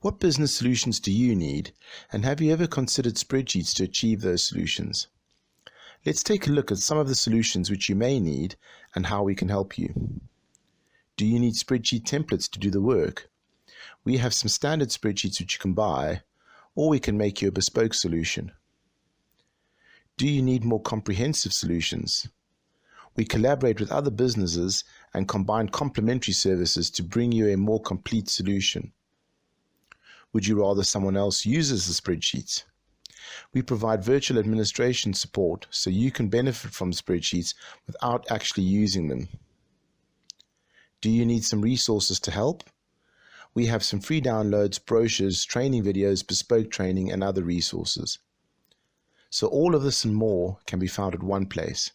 What business solutions do you need, and have you ever considered spreadsheets to achieve those solutions? Let's take a look at some of the solutions which you may need and how we can help you. Do you need spreadsheet templates to do the work? We have some standard spreadsheets which you can buy, or we can make you a bespoke solution. Do you need more comprehensive solutions? We collaborate with other businesses and combine complementary services to bring you a more complete solution. Would you rather someone else uses the spreadsheets? We provide virtual administration support so you can benefit from spreadsheets without actually using them. Do you need some resources to help? We have some free downloads, brochures, training videos, bespoke training, and other resources. So all of this and more can be found at one place.